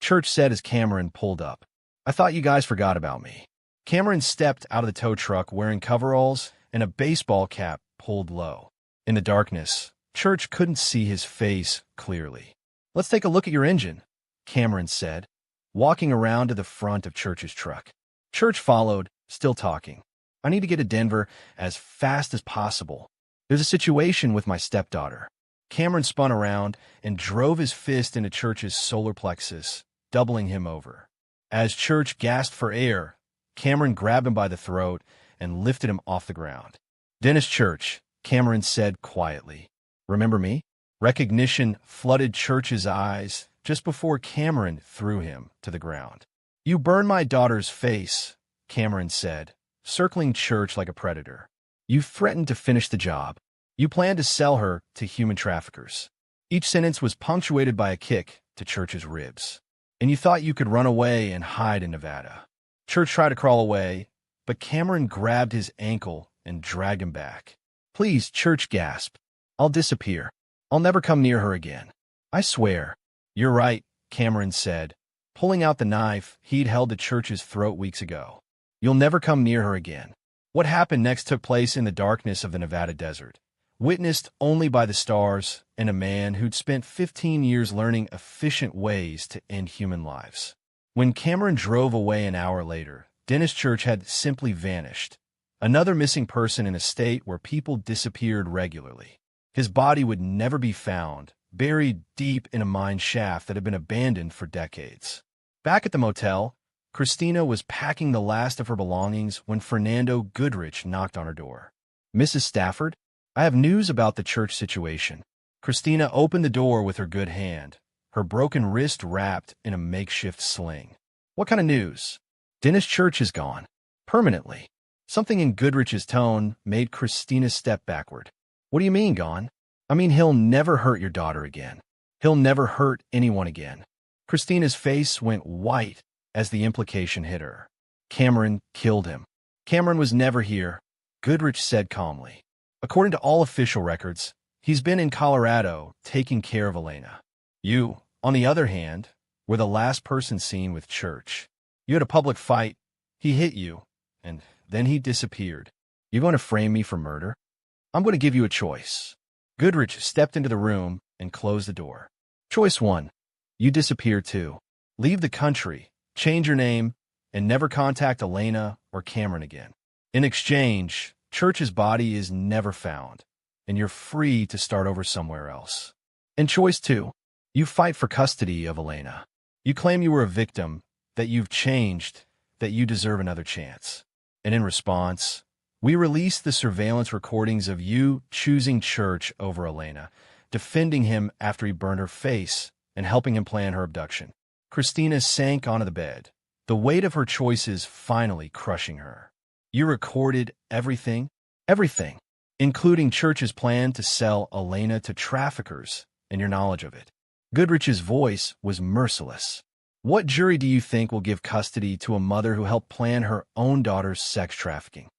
Speaker 1: Church said as Cameron pulled up. "I thought you guys forgot about me." Cameron stepped out of the tow truck wearing coveralls and a baseball cap pulled low. In the darkness, Church couldn't see his face clearly. "Let's take a look at your engine," Cameron said. walking around to the front of Church's truck. Church followed, still talking. I need to get to Denver as fast as possible. There's a situation with my stepdaughter. Cameron spun around and drove his fist into Church's solar plexus, doubling him over. As Church gasped for air, Cameron grabbed him by the throat and lifted him off the ground. "Dennis Church," Cameron said quietly. "Remember me?" Recognition flooded Church's eyes just before Cameron threw him to the ground. "You burned my daughter's face," Cameron said, circling Church like a predator. "You threatened to finish the job. You planned to sell her to human traffickers." Each sentence was punctuated by a kick to Church's ribs. "And you thought you could run away and hide in Nevada." Church tried to crawl away, but Cameron grabbed his ankle and dragged him back. "Please," Church gasped. "I'll disappear. I'll never come near her again. I swear." "You're right," Cameron said, pulling out the knife he'd held to Church's throat weeks ago. "You'll never come near her again." What happened next took place in the darkness of the Nevada desert, witnessed only by the stars and a man who'd spent 15 years learning efficient ways to end human lives. When Cameron drove away an hour later, Dennis Church had simply vanished, another missing person in a state where people disappeared regularly. His body would never be found, buried deep in a mine shaft that had been abandoned for decades. Back at the motel, Christina was packing the last of her belongings when Fernando Goodrich knocked on her door. "Mrs. Stafford, I have news about the Church situation." Christina opened the door with her good hand, her broken wrist wrapped in a makeshift sling. "What kind of news?" "Dennis Church is gone. Permanently." Something in Goodrich's tone made Christina step backward. "What do you mean, gone?" "I mean he'll never hurt your daughter again. He'll never hurt anyone again." Christina's face went white as the implication hit her. "Cameron killed him." "Cameron was never here," Goodrich said calmly. "According to all official records, he's been in Colorado taking care of Elena. You, on the other hand, were the last person seen with Church. You had a public fight, he hit you, and then he disappeared. You're going to frame me for murder? I'm going to give you a choice." Goodrich stepped into the room and closed the door. "Choice 1. You disappear too. Leave the country, change your name, and never contact Elena or Cameron again. In exchange, Church's body is never found, and you're free to start over somewhere else. And choice 2. You fight for custody of Elena. You claim you were a victim, that you've changed, that you deserve another chance. And in response, we release the surveillance recordings of you choosing Church over Elena, defending him after he burned her face, and helping him plan her abduction." Christina sank onto the bed, the weight of her choices finally crushing her. "You recorded everything? Everything, including Church's plan to sell Elena to traffickers and your knowledge of it." Goodrich's voice was merciless. "What jury do you think will give custody to a mother who helped plan her own daughter's sex trafficking?"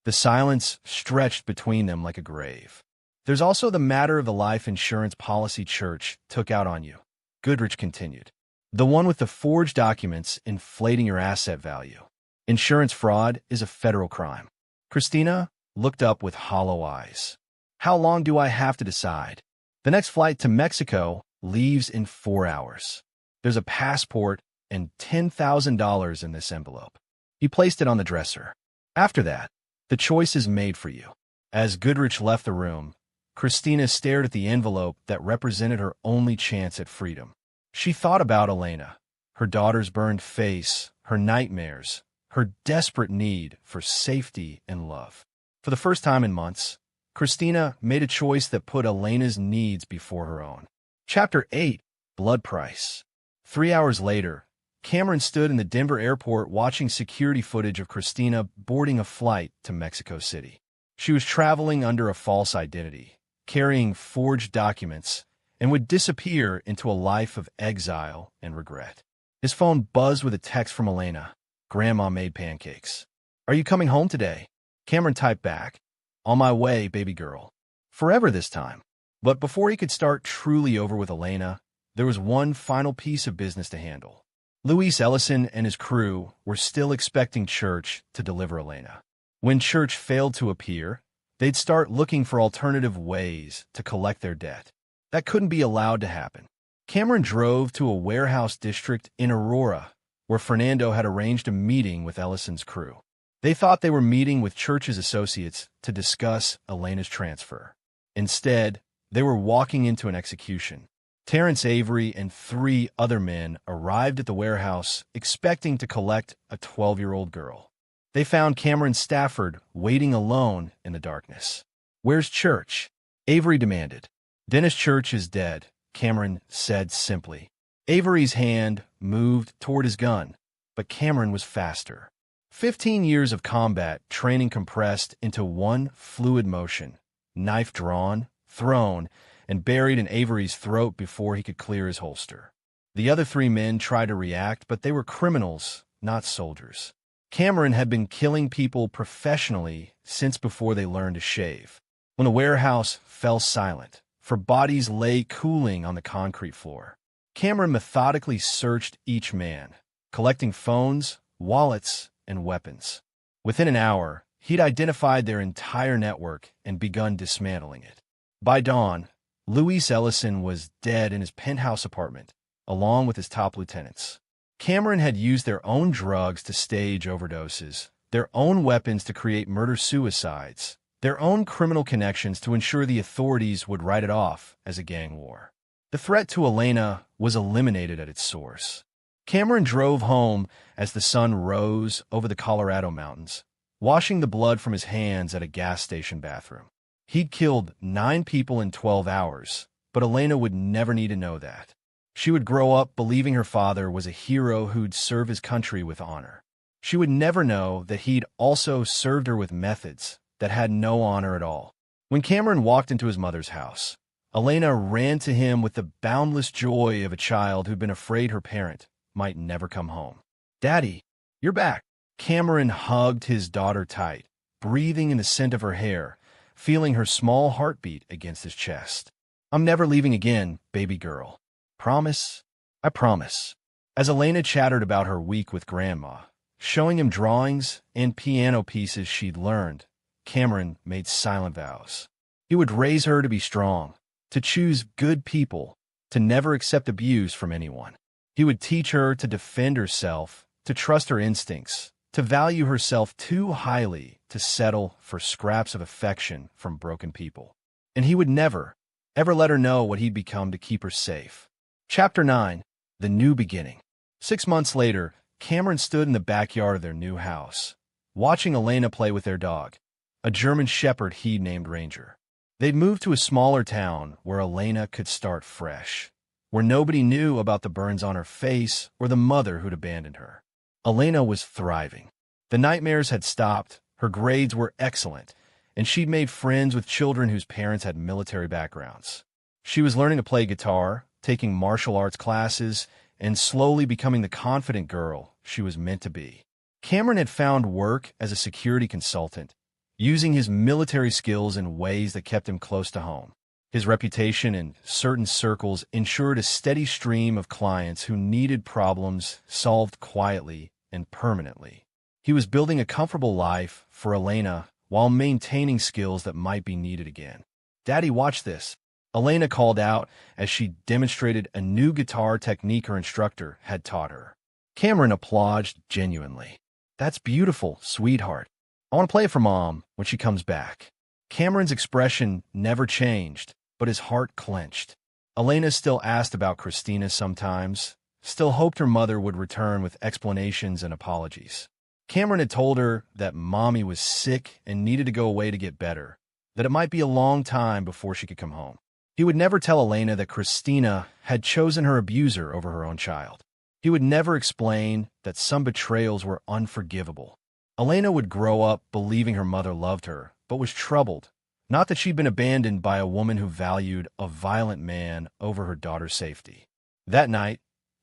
Speaker 1: The silence stretched between them like a grave. "There's also the matter of the life insurance policy Church took out on you," Goodrich continued. "The one with the forged documents inflating your asset value. Insurance fraud is a federal crime." Christina looked up with hollow eyes. "How long do I have to decide?" "The next flight to Mexico leaves in 4 hours. There's a passport and $10,000 in this envelope." He placed it on the dresser. "After that, the choice is made for you." As Goodrich left the room, Christina stared at the envelope that represented her only chance at freedom. She thought about Elena, her daughter's burned face, her nightmares, her desperate need for safety and love. For the first time in months, Christina made a choice that put Elena's needs before her own. Chapter 8. Blood Price. 3 hours later, Cameron stood in the Denver airport watching security footage of Christina boarding a flight to Mexico City. She was traveling under a false identity, carrying forged documents, and would disappear into a life of exile and regret. His phone buzzed with a text from Elena. "Grandma made pancakes. Are you coming home today?" Cameron typed back, "On my way, baby girl." Forever this time. But before he could start truly over with Elena, there was one final piece of business to handle. Luis Ellison and his crew were still expecting Church to deliver Elena. When Church failed to appear, they'd start looking for alternative ways to collect their debt. That couldn't be allowed to happen. Cameron drove to a warehouse district in Aurora, where Fernando had arranged a meeting with Ellison's crew. They thought they were meeting with Church's associates to discuss Elena's transfer. Instead, they were walking into an execution. Terrence Avery and 3 other men arrived at the warehouse expecting to collect a 12-year-old girl. They found Cameron Stafford waiting alone in the darkness. "Where's Church?" Avery demanded. "Dennis Church is dead," Cameron said simply. Avery's hand moved toward his gun, but Cameron was faster. 15 years of combat training compressed into one fluid motion, knife drawn, thrown, and buried in Avery's throat before he could clear his holster. The other 3 men tried to react, but they were criminals, not soldiers. Cameron had been killing people professionally since before they learned to shave. When the warehouse fell silent, for bodies lay cooling on the concrete floor, Cameron methodically searched each man, collecting phones, wallets, and weapons. Within an hour, he'd identified their entire network and begun dismantling it. By dawn, Luis Ellison was dead in his penthouse apartment, along with his top lieutenants. Cameron had used their own drugs to stage overdoses, their own weapons to create murder-suicides, their own criminal connections to ensure the authorities would write it off as a gang war. The threat to Elena was eliminated at its source. Cameron drove home as the sun rose over the Colorado mountains, washing the blood from his hands at a gas station bathroom. He'd killed 9 people in 12 hours, but Elena would never need to know that. She would grow up believing her father was a hero who'd serve his country with honor. She would never know that he'd also served her with methods that had no honor at all. When Cameron walked into his mother's house, Elena ran to him with the boundless joy of a child who'd been afraid her parent might never come home. "Daddy, you're back." Cameron hugged his daughter tight, breathing in the scent of her hair, feeling her small heartbeat against his chest. "I'm never leaving again, baby girl. Promise?" "I promise." As Elena chattered about her week with Grandma, showing him drawings and piano pieces she'd learned, Cameron made silent vows. He would raise her to be strong, to choose good people, to never accept abuse from anyone. He would teach her to defend herself, to trust her instincts, to value herself too highly to settle for scraps of affection from broken people. And he would never, ever let her know what he'd become to keep her safe. Chapter 9. The New Beginning. 6 months later, Cameron stood in the backyard of their new house, watching Elena play with their dog, a German shepherd he'd named Ranger. They'd moved to a smaller town where Elena could start fresh, where nobody knew about the burns on her face or the mother who'd abandoned her. Elena was thriving. The nightmares had stopped, her grades were excellent, and she'd made friends with children whose parents had military backgrounds. She was learning to play guitar, taking martial arts classes, and slowly becoming the confident girl she was meant to be. Cameron had found work as a security consultant, using his military skills in ways that kept him close to home. His reputation in certain circles ensured a steady stream of clients who needed problems solved quietly and permanently. He was building a comfortable life for Elena while maintaining skills that might be needed again. "Daddy, watch this," Elena called out as she demonstrated a new guitar technique her instructor had taught her. Cameron applauded genuinely. "That's beautiful, sweetheart. I want to play it for Mom when she comes back." Cameron's expression never changed, but his heart clenched. Elena still asked about Christina sometimes, still hoped her mother would return with explanations and apologies. Cameron had told her that Mommy was sick and needed to go away to get better, that it might be a long time before she could come home. He would never tell Elena that Christina had chosen her abuser over her own child. He would never explain that some betrayals were unforgivable. Elena would grow up believing her mother loved her, but was troubled. Not that she'd been abandoned by a woman who valued a violent man over her daughter's safety. That night,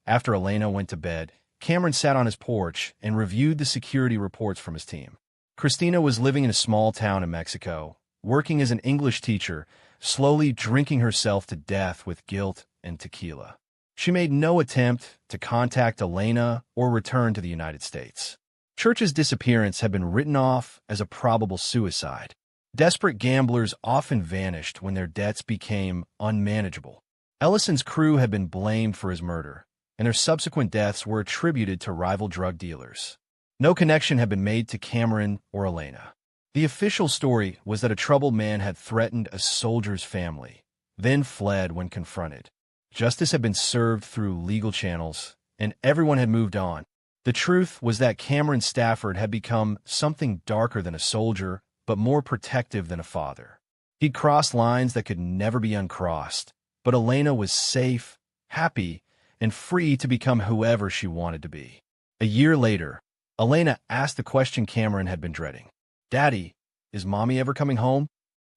Speaker 1: after Elena went to bed, Cameron sat on his porch and reviewed the security reports from his team. Christina was living in a small town in Mexico, working as an English teacher, slowly drinking herself to death with guilt and tequila. She made no attempt to contact Elena or return to the United States. Church's disappearance had been written off as a probable suicide. Desperate gamblers often vanished when their debts became unmanageable. Ellison's crew had been blamed for his murder, and their subsequent deaths were attributed to rival drug dealers. No connection had been made to Cameron or Elena. The official story was that a troubled man had threatened a soldier's family, then fled when confronted. Justice had been served through legal channels, and everyone had moved on. The truth was that Cameron Stafford had become something darker than a soldier, but more protective than a father. He'd crossed lines that could never be uncrossed, but Elena was safe, happy, and free to become whoever she wanted to be. A year later, Elena asked the question Cameron had been dreading. "Daddy, is Mommy ever coming home?"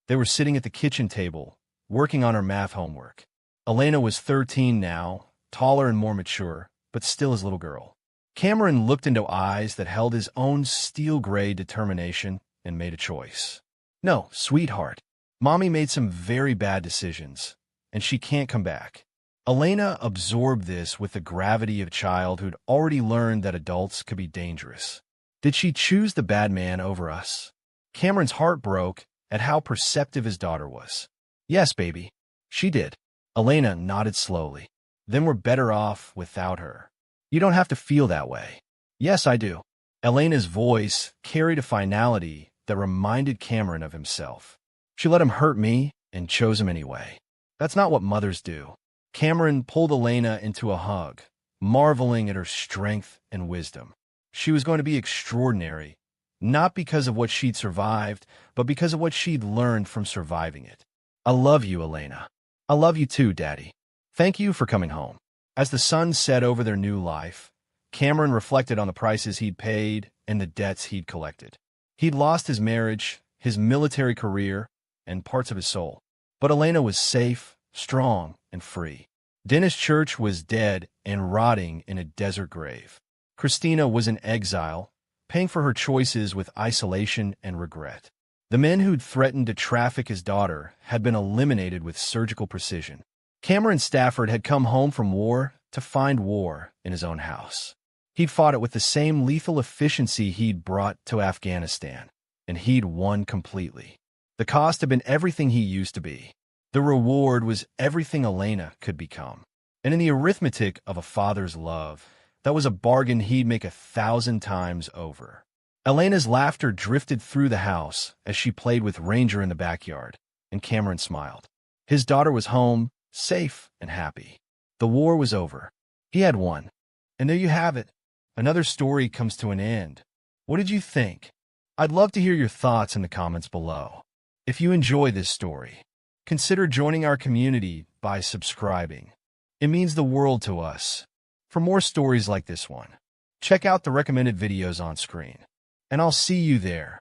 Speaker 1: They were sitting at the kitchen table, working on her math homework. Elena was 13 now, taller and more mature, but still his little girl. Cameron looked into eyes that held his own steel-gray determination and made a choice. "No, sweetheart. Mommy made some very bad decisions, and she can't come back." Elena absorbed this with the gravity of a child who'd already learned that adults could be dangerous. Did she choose the bad man over us? Cameron's heart broke at how perceptive his daughter was. "Yes, baby, she did." Elena nodded slowly. "Then we're better off without her." "You don't have to feel that way." "Yes, I do." Elena's voice carried a finality that reminded Cameron of himself. "She let him hurt me and chose him anyway. That's not what mothers do." Cameron pulled Elena into a hug, marveling at her strength and wisdom. She was going to be extraordinary, not because of what she'd survived, but because of what she'd learned from surviving it. "I love you, Elena." "I love you too, Daddy. Thank you for coming home." As the sun set over their new life, Cameron reflected on the prices he'd paid and the debts he'd collected. He'd lost his marriage, his military career, and parts of his soul. But Elena was safe, strong, and free. Dennis Church was dead and rotting in a desert grave. Christina was in exile, paying for her choices with isolation and regret. The men who'd threatened to traffic his daughter had been eliminated with surgical precision. Cameron Stafford had come home from war to find war in his own house. He'd fought it with the same lethal efficiency he'd brought to Afghanistan, and he'd won completely. The cost had been everything he used to be. The reward was everything Elena could become. And in the arithmetic of a father's love, that was a bargain he'd make 1,000 times over. Elena's laughter drifted through the house as she played with Ranger in the backyard, and Cameron smiled. His daughter was home, safe and happy. The war was over. He had won. And there you have it. Another story comes to an end. What did you think? I'd love to hear your thoughts in the comments below. If you enjoy this story, consider joining our community by subscribing. It means the world to us. For more stories like this one, check out the recommended videos on screen. And I'll see you there.